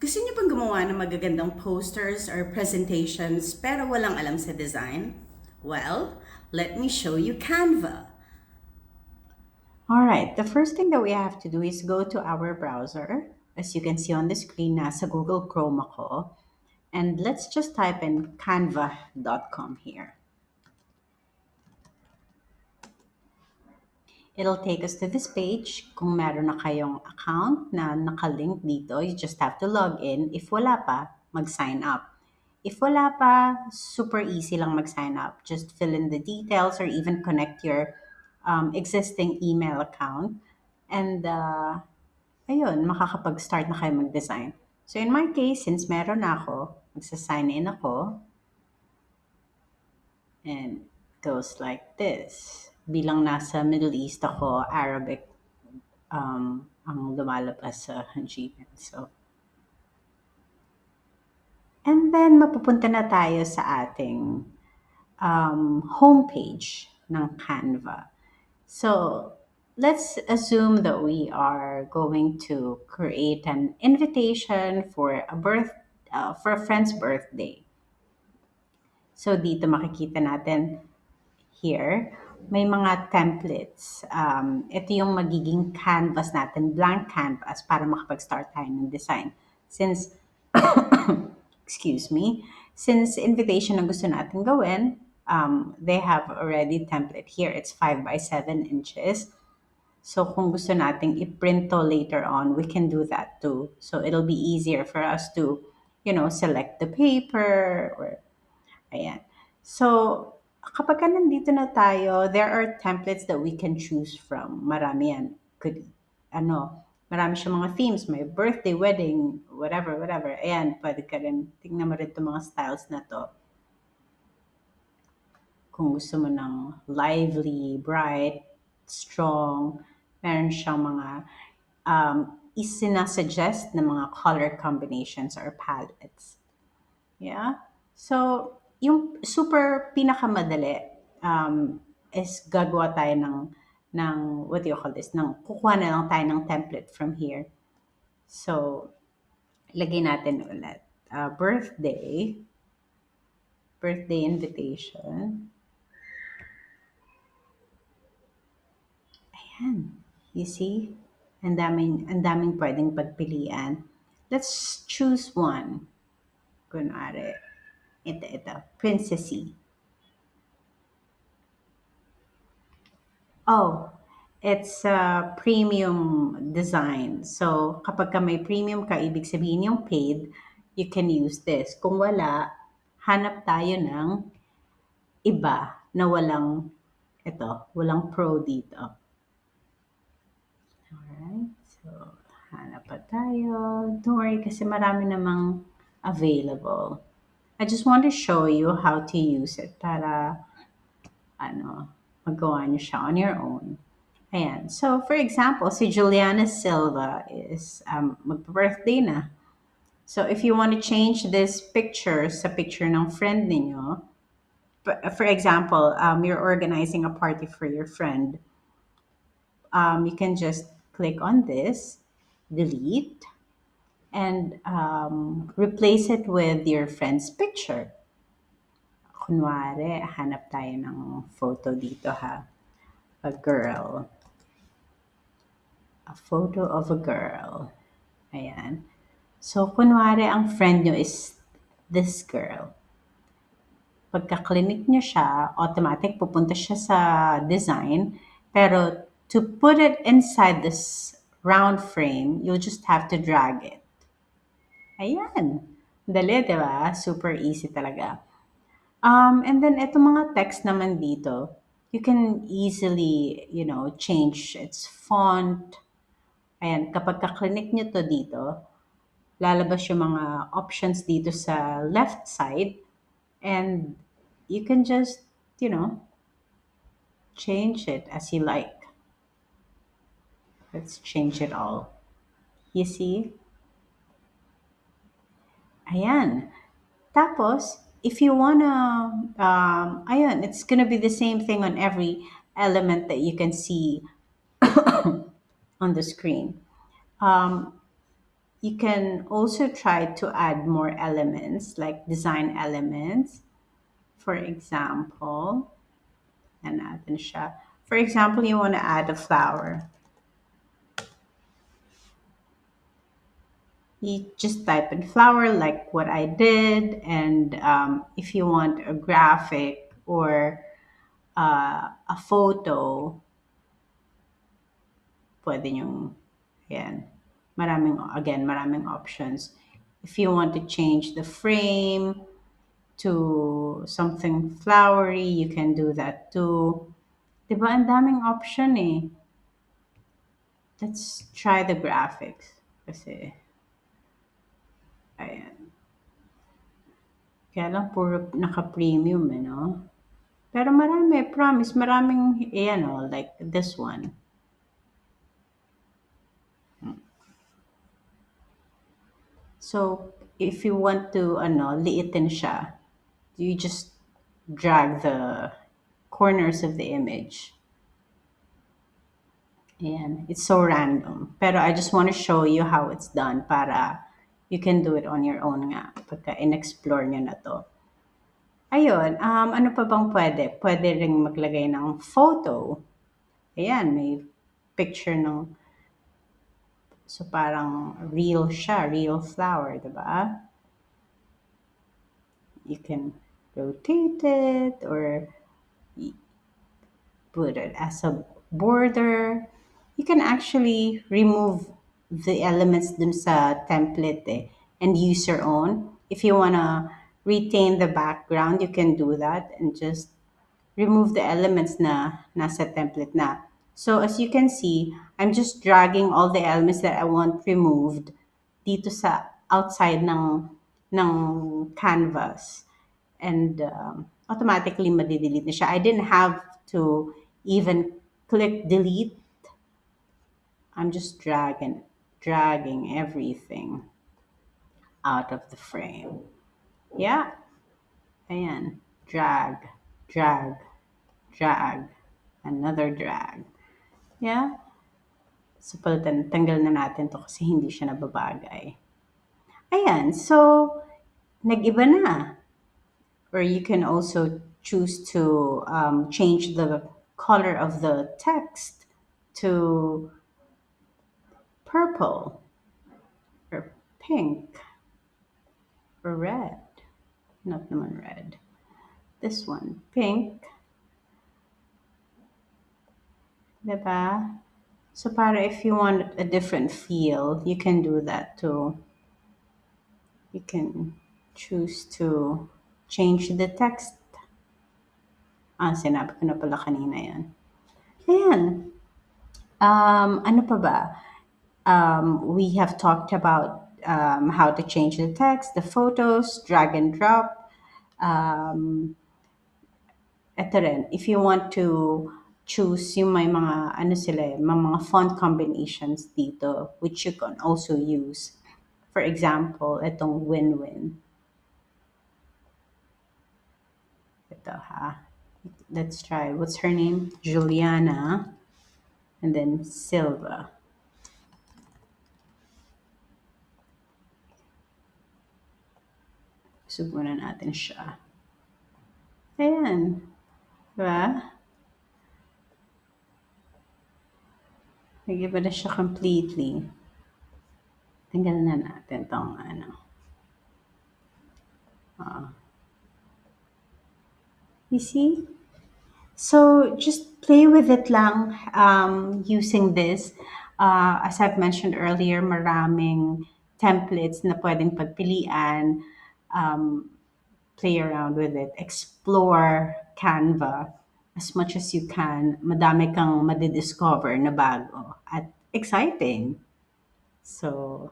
Gusto niyo bang gumawa ng magagandang posters or presentations pero walang alam sa design? Well, let me show you Canva. All right, the first thing that we have to do is go to our browser. As you can see on the screen, nasa Google Chrome ako. And let's just type in canva.com here. It'll take us to this page. Kung meron na kayong account na nakalink dito, you just have to log in. If wala pa, mag-sign up. If wala pa, super easy lang mag-sign up. Just fill in the details or even connect your existing email account. And ayun, makakapag-start na kayo mag-design. So in my case, since meron na ako, magsa-sign in ako. And goes like this. Bilang nasa Middle East ako, Arabic ang lumalabas sa Gmail. So, and then mapupunta na tayo sa ating homepage ng Canva. So, let's assume that we are going to create an invitation for for a friend's birthday. So, dito makikita natin here, may mga templates. Ito yung magiging canvas natin, blank canvas, para makapag-start tayo ng design. Since, excuse me, since invitation ang gusto natin gawin, they have already template here. It's 5 by 7 inches. So kung gusto nating i-print to later on, we can do that too. So it'll be easier for us to, select the paper or ayan. So, kapag ka nandito na tayo, there are templates that we can choose from. Marami yan. Marami siya mga themes. May birthday, wedding, whatever, whatever. Ayan, pwede ka rin, tingnan mo rin itong mga styles na to. Kung gusto mo ng lively, bright, strong, meron siyang mga isinasuggest na mga color combinations or palettes. Yeah. So, yung super pinakamadali is gagawa tayo ng, what do you call this, kukuha na lang tayo ng template from here. So, lagay natin ulit. Birthday invitation. Ayan. You see? Ang daming pwedeng pagpilian. Let's choose one. Kunwari, ito, princessy. Oh, it's a premium design. So, kapag ka may premium ka, ibig sabihin yung paid, you can use this. Kung wala, hanap tayo ng iba na walang pro dito. Alright, so hanap pa tayo. Don't worry kasi marami namang available. I just want to show you how to use it para magawa nyo siya on your own. Ayan. So, for example, si Juliana Silva is magpa-birthday na. So, if you want to change this picture sa picture ng friend ninyo, for example, you're organizing a party for your friend, you can just click on this, delete, and replace it with your friend's picture. Kunwari, hanap tayo ng photo dito ha. A girl. A photo of a girl. Ayan. So, kunwari, ang friend nyo is this girl. Pagka-clinic nyo siya, automatic pupunta siya sa design. Pero, to put it inside this round frame, you'll just have to drag it. Ayan. Dali, di ba? Super easy talaga. And then, ito mga text naman dito, you can easily, change its font. Ayan, kapag ka-clinic nyo to dito, lalabas yung mga options dito sa left side and you can just, change it as you like. Let's change it all. You see? Ayan. Tapos, if you wanna, ayan, it's gonna be the same thing on every element that you can see on the screen. You can also try to add more elements, like design elements. For example, and natin siya. For example, you want to add a flower. You just type in flower like what I did, and if you want a graphic or a photo, pwede nyo, yan. Maraming options. If you want to change the frame to something flowery, you can do that too. Diba, ang daming option eh. Let's try the graphics. Kasi, ayan. Kaya lang puro naka-premium eh, no? Pero marami, promise, maraming, ayan o, like this one. So, if you want to, liitin siya, you just drag the corners of the image. Ayan, it's so random. Pero I just want to show you how it's done para you can do it on your own nga pagka in-explore nyo na to. Ayun, ano pa bang pwede? Pwede ring maglagay ng photo. Ayan, may picture ng, so parang real siya, real flower, diba? You can rotate it or put it as a border. You can actually remove the elements dun sa template and use your own. If you wanna retain the background, you can do that and just remove the elements na nasa template na. So as you can see, I'm just dragging all the elements that I want removed dito sa outside ng canvas. And automatically madidelete na siya. I didn't have to even click delete. I'm just dragging everything out of the frame. Yeah. Ayan. Drag, drag, drag, another drag. Yeah. So, tanggal na natin to kasi hindi siya nababagay. Ayan. So, nag-iba na. Or you can also choose to change the color of the text to purple or pink or red. Not naman red. This one, pink. Diba? So para if you want a different feel, you can do that too. You can choose to change the text. Sinabi ko na pala kanina yan. Ayan. Ano pa ba? We have talked about how to change the text, the photos, drag and drop. Ito rin, if you want to choose yung may mga, ano sila, mga font combinations dito, which you can also use. For example, itong win-win. Ito ha. Let's try. What's her name? Juliana. And then Silva. Subunan natin siya. Ayan. Diba? Nag-iba na siya completely. Tingnan na natin tong ano. You see? So just play with it lang using this. As I've mentioned earlier, maraming templates na pwedeng pagpilian. Play around with it. Explore Canva as much as you can. Madami kang madidiscover na bago at exciting. So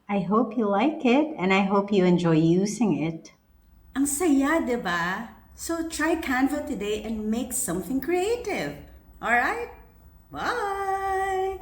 I hope you like it and I hope you enjoy using it. Ang saya, di ba? So try Canva today and make something creative. All right? Bye!